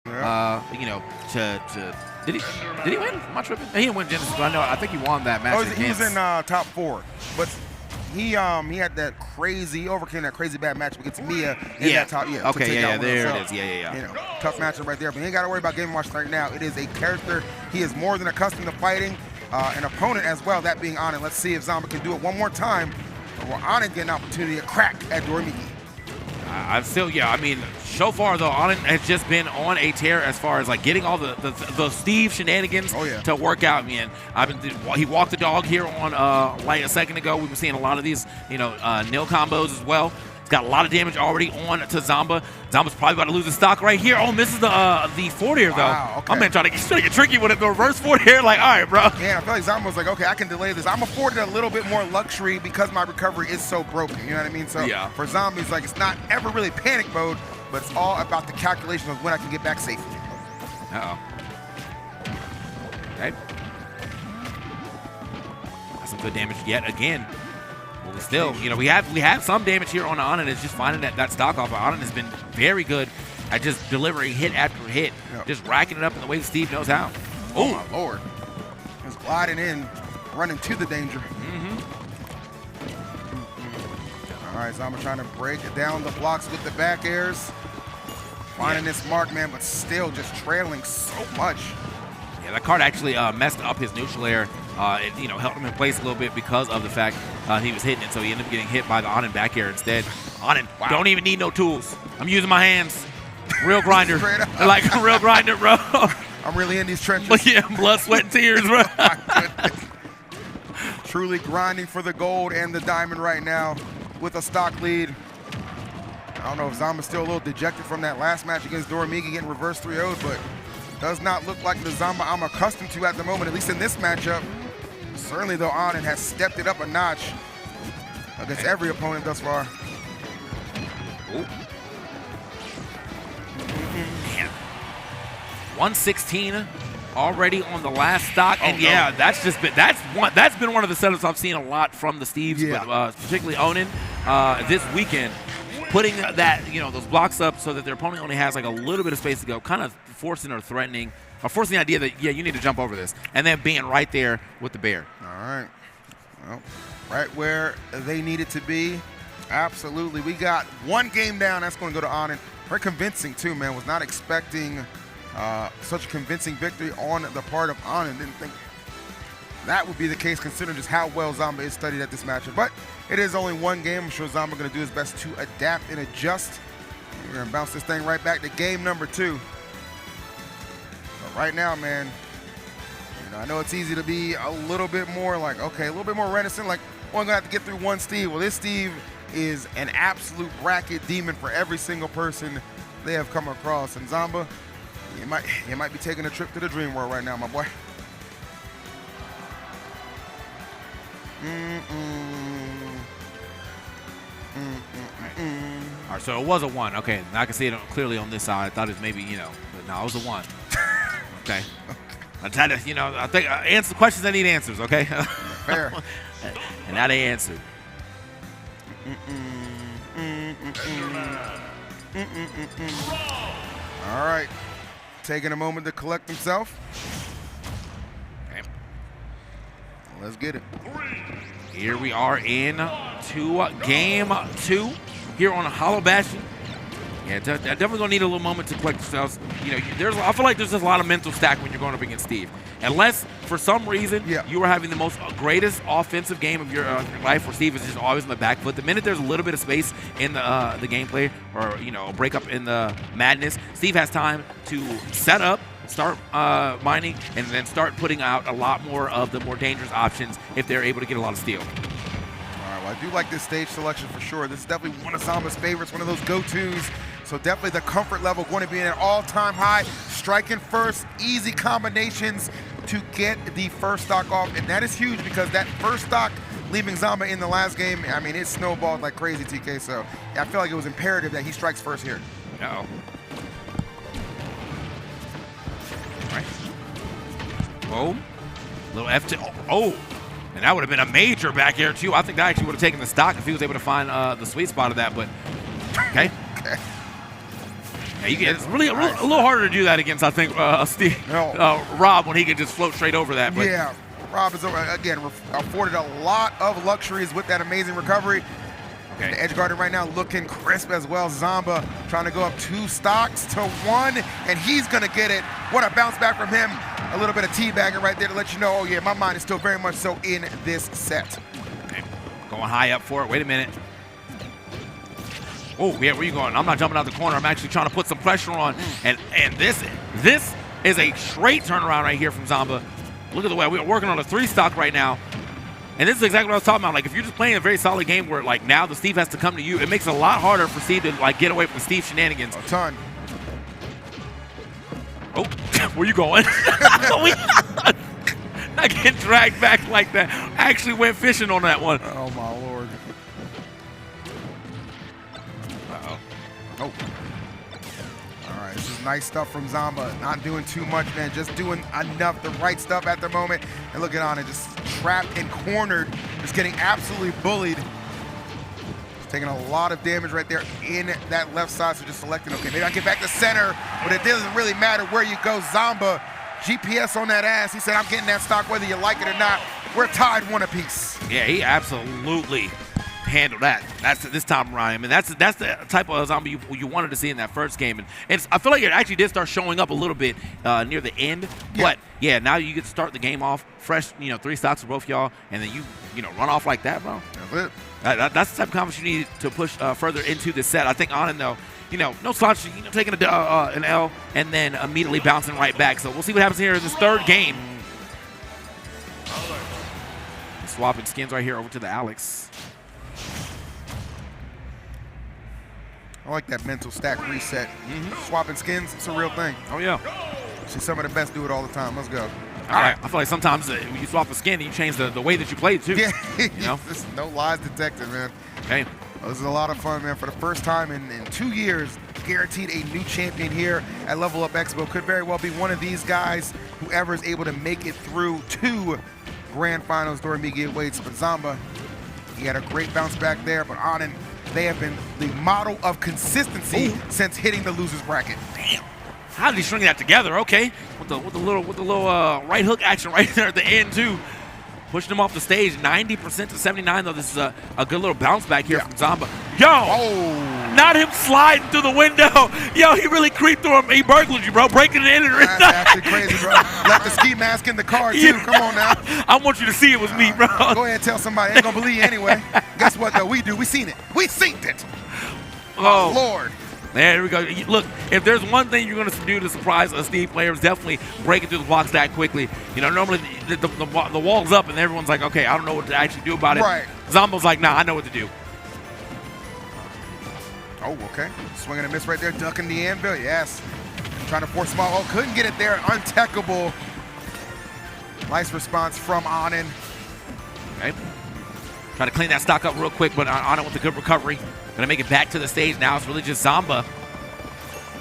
You know, did he win? Am I tripping? He didn't win Genesis, but I think he won that match. Oh, he was in top 4, but he had that crazy, overcame that crazy bad match against Mia in that top. Yeah. Okay. Yeah. There it is. Yeah. You know, tough matchup right there. But he ain't got to worry about Game Watch right now. It is a character he is more than accustomed to fighting. An opponent as well, that being Onin. Let's see if Zomba can do it one more time. Or will Onin get an opportunity to crack at Dormigi? I mean, so far though, Onin has just been on a tear as far as like getting all the Steve shenanigans to work out. Man, he walked the dog here on like a second ago. We've been seeing a lot of these, you know, nil combos as well. He's got a lot of damage already on to Zomba. Zomba's probably about to lose his stock right here. Oh, misses the forward air though. Wow, okay. I'm trying to get tricky with it. The reverse forward air, like, all right, bro. Yeah, I feel like Zomba was like, okay, I can delay this. I'm afforded a little bit more luxury because my recovery is so broken. You know what I mean? So for Zombies, like, it's not ever really panic mode, but it's all about the calculation of when I can get back safely. Okay. That's some good damage yet again. But we still, you know, we have some damage here on Onin. It's just finding that stock off. Onin has been very good at just delivering hit after hit, just racking it up in the way Steve knows how. Oh my lord. Just gliding in, running to the danger. All right, Zomba trying to break down the blocks with the back airs. Finding this mark, man, but still just trailing so much. Yeah, that card actually messed up his neutral air. It, you know, held him in place a little bit because of the fact he was hitting it, so he ended up getting hit by the Onin back air instead. Onin, don't even need no tools. I'm using my hands. Real grinder. Like a real grinder, bro. I'm really in these trenches. Yeah, blood, sweat, and tears, bro. Truly grinding for the gold and the diamond right now with a stock lead. I don't know if Zomba's still a little dejected from that last match against Dormigi getting reverse 3-0'd, but does not look like the Zomba I'm accustomed to at the moment, at least in this matchup. Certainly, though, Onin has stepped it up a notch against every opponent thus far. Ooh. 116 already on the last stock, and that's been one of the setups I've seen a lot from the Steves, but, particularly Onin this weekend, putting that, you know, those blocks up so that their opponent only has like a little bit of space to go, kind of forcing or threatening, or forcing the idea that you need to jump over this, and then being right there with the bear. All right, well, right where they needed to be. Absolutely, we got one game down. That's going to go to Onin. Very convincing too, man. Was not expecting such a convincing victory on the part of Onin. Didn't think that would be the case considering just how well Zomba is studied at this matchup. But it is only one game. I'm sure Zomba going to do his best to adapt and adjust. We're going to bounce this thing right back to game number 2. But right now, man, you know, I know it's easy to be a little bit more like, okay, a little bit more reticent, like, well, I'm going to have to get through one Steve. Well, this Steve is an absolute bracket demon for every single person they have come across. And Zomba, you might be taking a trip to the dream world right now, my boy. All right, so it was a 1. Okay, I can see it clearly on this side. I thought it was maybe, you know, but no, it was a 1. Okay. I tried to, you know, I think answer questions that need answers, okay? Fair. And now they answered. All right. Taking a moment to collect himself. Okay. Let's get it. Here we are in game 2 here on Hollow Bastion. Yeah, definitely gonna need a little moment to collect yourselves. You know, I feel like there's just a lot of mental stack when you're going up against Steve. Unless for some reason you are having the greatest offensive game of your life, where Steve is just always on the back foot. The minute there's a little bit of space in the gameplay, or you know, a break up in the madness, Steve has time to set up, start mining, and then start putting out a lot more of the more dangerous options if they're able to get a lot of steal. All right, well, I do like this stage selection for sure. This is definitely one of Zomba's favorites, one of those go-tos. So definitely the comfort level going to be at an all-time high. Striking first, easy combinations to get the first stock off. And that is huge because that first stock leaving Zomba in the last game, I mean, it snowballed like crazy, TK. So I feel like it was imperative that he strikes first here. Uh-oh. All right. Whoa. Little F2. Oh. And that would have been a major back air, too. I think that actually would have taken the stock if he was able to find the sweet spot of that. But, okay. Yeah, you get, it's really a little harder to do that against, I think, Steve, Rob, when he can just float straight over that. But. Yeah, Rob is, again, afforded a lot of luxuries with that amazing recovery. Okay. The edge guarder right now looking crisp as well. Zomba trying to go up 2 stocks to 1, and he's going to get it. What a bounce back from him. A little bit of teabagging right there to let you know, oh, yeah, my mind is still very much so in this set. Okay. Going high up for it. Wait a minute. Oh, yeah, where you going? I'm not jumping out the corner. I'm actually trying to put some pressure on. And this is a straight turnaround right here from Zomba. Look at the way we're working on a 3 stock right now. And this is exactly what I was talking about. Like, if you're just playing a very solid game where, like, now the Steve has to come to you, it makes it a lot harder for Steve to, like, get away from Steve shenanigans. A ton. Oh, where you going? Not getting dragged back like that. I actually went fishing on that one. Oh, my Lord. Uh-oh. Oh. All right, this is nice stuff from Zomba. Not doing too much, man. Just doing enough, the right stuff at the moment. And look at Onin, just trapped and cornered. Just getting absolutely bullied. Just taking a lot of damage right there in that left side. So just selecting, okay, maybe I get back to center, but it doesn't really matter where you go. Zomba, GPS on that ass. He said, I'm getting that stock whether you like it or not. We're tied 1 apiece. Yeah, he absolutely handle that. That's this time around. I mean, that's the type of zombie you wanted to see in that first game, and I feel like it actually did start showing up a little bit near the end. Yeah. But yeah, now you get to start the game off fresh. 3 stocks for both y'all, and then you run off like that, bro. That's it. That's the type of confidence you need to push further into the set. I think Onin though, no slouch, taking an L and then immediately bouncing right back. So we'll see what happens here in this 3rd game. Swapping skins right here over to the Alex. I like that mental stack reset. Swapping skins, it's a real thing. Oh, yeah. See, some of the best do it all the time. Let's go. All right. I feel like sometimes when you swap a skin, you change the way that you play, too. Yeah. There's no lies detected, man. Okay. Well, this is a lot of fun, man. For the first time in 2 years, guaranteed a new champion here at Level Up Expo. Could very well be one of these guys, whoever is able to make it through 2 grand finals during immediate weights. But Zomba, he had a great bounce back there. But Onin, they have been the model of consistency since hitting the loser's bracket. Damn. How did he string that together? Okay, with the little right hook action right there at the end too, pushing him off the stage. 90% to 79 though. This is a good little bounce back here from Zomba. Yo, not him sliding through the window. Yo, he really creeped through him. He burglared you, bro, breaking it in. That's actually crazy, bro. Left the ski mask in the car too. Come on now. I want you to see it was me, bro. Go ahead and tell somebody. Ain't gonna believe you anyway. Guess what though? We do. We seen it. We seen it. Oh Lord. There we go. Look, if there's one thing you're going to do to surprise a Steve player, it's definitely breaking through the blocks that quickly. Normally the wall's up and everyone's like, okay, I don't know what to actually do about it. Right. Zombo's like, nah, I know what to do. Oh, okay. Swinging a miss right there, ducking the anvil. Yes. Trying to force small. Oh, couldn't get it there. Untechable. Nice response from Onin. Okay. Try to clean that stock up real quick, but Onin with a good recovery. Gonna make it back to the stage now. It's really just Zomba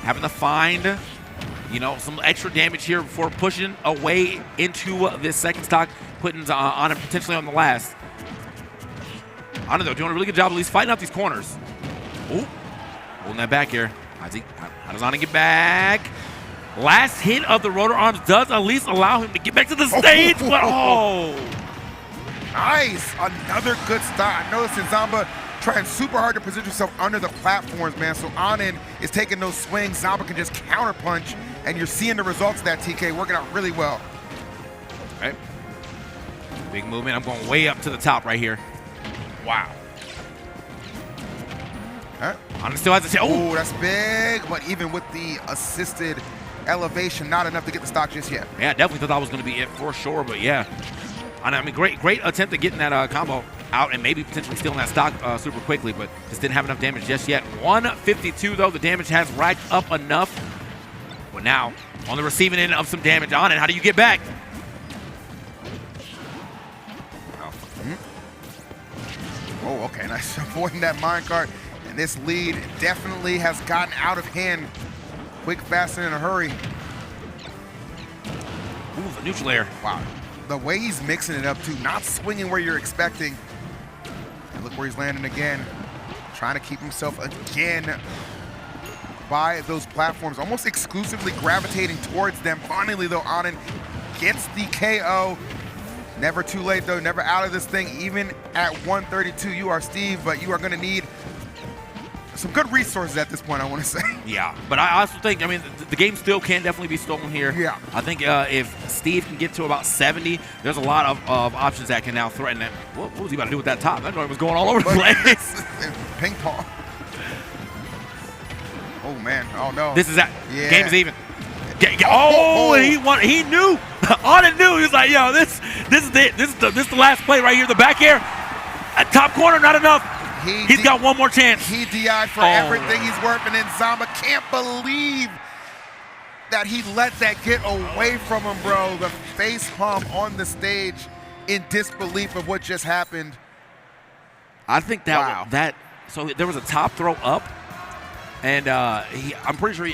having to find, some extra damage here before pushing away into this second stock, putting Onin potentially on the last. Onin though doing a really good job at least fighting out these corners. Oh, holding that back here. How does Onin get back? Last hit of the rotor arms does at least allow him to get back to the stage, but nice, another good stop. I noticed in Zomba trying super hard to position yourself under the platforms, man. So Onin is taking those swings. Zomba can just counter punch, and you're seeing the results of that, TK, working out really well. All right. Big movement. I'm going way up to the top right here. Wow. Onin still has a oh, that's big, but even with the assisted elevation, not enough to get the stock just yet. Yeah, definitely thought that was going to be it for sure, but yeah. I mean, great attempt at getting that combo out and maybe potentially stealing that stock super quickly, but just didn't have enough damage just yet. 152 though, the damage has racked up enough. But now, on the receiving end of some damage on it, how do you get back? Oh, okay, nice avoiding that minecart. And this lead definitely has gotten out of hand. Quick, fast, and in a hurry. Ooh, the neutral air. Wow. The way he's mixing it up too, not swinging where you're expecting. And look where he's landing again. Trying to keep himself again by those platforms, almost exclusively gravitating towards them. Finally, though, Onin gets the KO. Never too late, though. Never out of this thing. Even at 132, you are Steve, but you are going to need some good resources at this point, I want to say. Yeah, but I also think, I mean, the game still can definitely be stolen here. Yeah. I think if Steve can get to about 70, there's a lot of options that can now threaten him. What was he about to do with that top? That joint was going all over the place. Ping pong. Oh, man. Oh, no. This is that. Yeah. Game is even. He won. He knew. Onin knew. He was like, yo, this is it. This is the last play right here. The back air. At top corner, not enough. He's got one more chance. He DI'd for everything he's worth, and then Zomba can't believe that he let that get away from him, bro. The face palm on the stage in disbelief of what just happened. I think that so there was a top throw up, and I'm pretty sure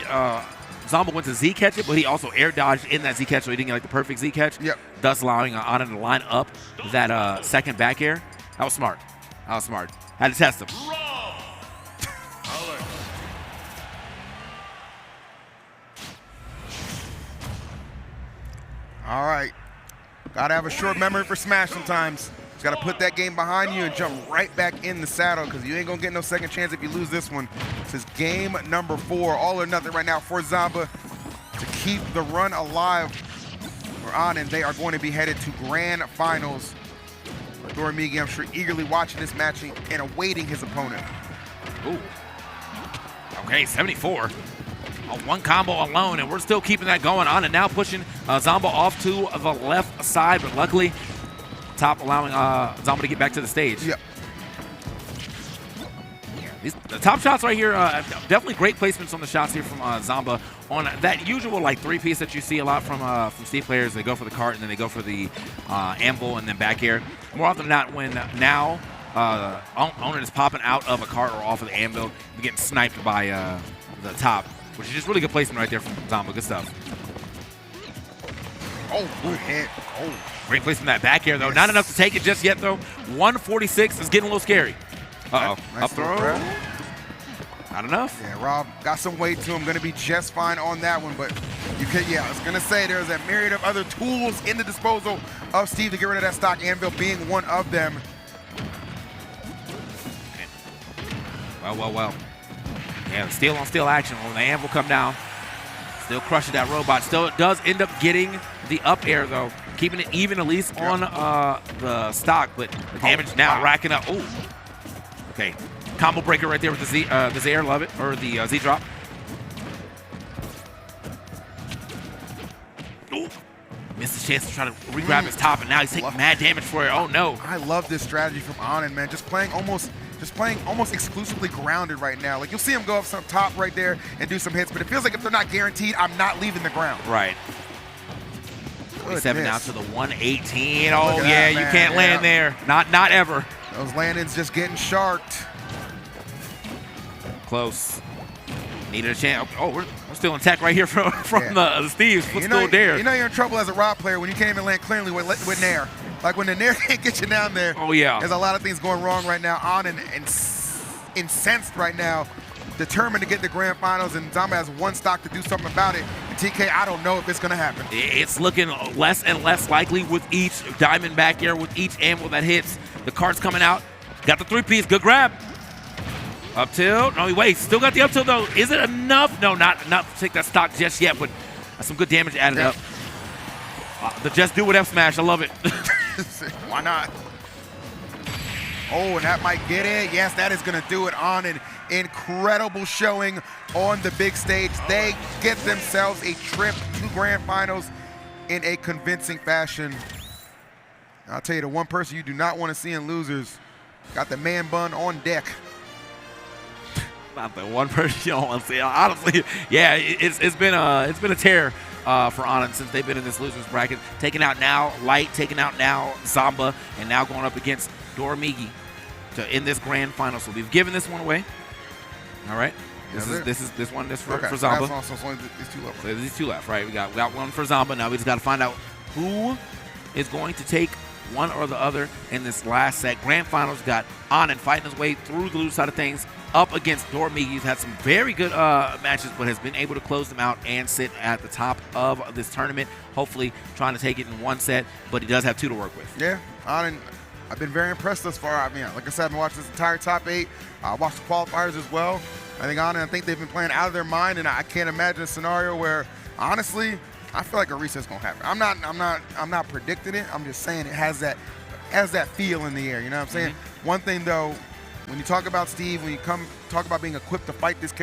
Zomba went to Z catch it, but he also air dodged in that Z catch, so he didn't get like the perfect Z catch. Yep. Thus allowing Onin to line up that second back air. That was smart. That was smart. Had to test him. All right. Gotta have a short memory for Smash sometimes. Just gotta put that game behind you and jump right back in the saddle, because you ain't gonna get no second chance if you lose this one. This is game number 4, all or nothing right now for Zomba to keep the run alive for Onin. They are going to be headed to grand finals. Dormigi, I'm sure, eagerly watching this match and awaiting his opponent. Ooh. Okay, 74. One combo alone, and we're still keeping that going on, and now pushing Zomba off to the left side, but luckily, top allowing Zomba to get back to the stage. Yep. The top shots right here, definitely great placements on the shots here from Zomba. On that usual like 3-piece that you see a lot from Steve players, they go for the cart and then they go for the anvil and then back air. More often than not, when now Onin is popping out of a cart or off of the anvil, you're getting sniped by the top, which is just really good placement right there from Zomba. Good stuff. Oh, good hit. Oh. Great placement that back air, though. Yes. Not enough to take it just yet, though. 146 is getting a little scary. Uh-oh. Nice up throw. Not enough. Yeah, Rob got some weight to him. Going to be just fine on that one. But you could, yeah, I was going to say there's a myriad of other tools in the disposal of Steve to get rid of that stock, anvil being one of them. Well. Yeah, steel on steel action. When the anvil come down, still crushing that robot. Still does end up getting the up air, though. Keeping it even at least on the stock. But the damage now racking up. Ooh. Okay. Combo breaker right there with the Z air, love it, or the Z drop. Ooh. Missed his chance to try to re-grab his top, and now he's taking mad damage for it. Oh no! I love this strategy from Onin, man. Just playing almost exclusively grounded right now. Like, you'll see him go up some top right there and do some hits, but it feels like if they're not guaranteed, I'm not leaving the ground. Right. 27 now to the 118. Oh yeah, that, you can't land there. Not ever. Those landings just getting sharked. Close. Needed a chance. Oh, we're still in tech right here from the Steves. What's still there? You know you're in trouble as a Rob player when you can't even land cleanly with Nair. Like when the Nair can't get you down there. Oh yeah. There's a lot of things going wrong right now. Onin and incensed right now, determined to get the grand finals, and Zomba has one stock to do something about it. And TK, I don't know if it's gonna happen. It's looking less and less likely with each diamond back air, with each anvil that hits. The cart's coming out. Got the 3-piece. Good grab. Up tilt. No, he waits. Still got the up tilt, though. Is it enough? No, not enough to take that stock just yet, but some good damage added up. The just do with F smash. I love it. Why not? Oh, and that might get it. Yes, that is going to do it. On an incredible showing on the big stage. They get themselves a trip to grand finals in a convincing fashion. I'll tell you, the one person you do not want to see in losers got the man bun on deck. Not the one person you don't want to see. Honestly, yeah, it's been a tear for Onin since they've been in this losers bracket. Taking out now Light, taking out now Zomba, and now going up against Dormigi to in this grand final. So we've given this one away. All right. This is for Zomba. So only these two left. So these two left, right? We got one for Zomba. Now we just got to find out who is going to take one or the other in this last set. Grand Finals got Onin fighting his way through the loose side of things up against Dormiggy. He's had some very good matches, but has been able to close them out and sit at the top of this tournament, hopefully trying to take it in one set, but he does have 2 to work with. Yeah, Onin, I've been very impressed thus far. I mean, like I said, I've been watching this entire top 8. I watched the qualifiers as well. I think they've been playing out of their mind, and I can't imagine a scenario where, honestly, I feel like a reset's gonna happen. I'm not predicting it. I'm just saying it has that feel in the air. You know what I'm saying? One thing though, when you talk about Steve, when you talk about being equipped to fight this character,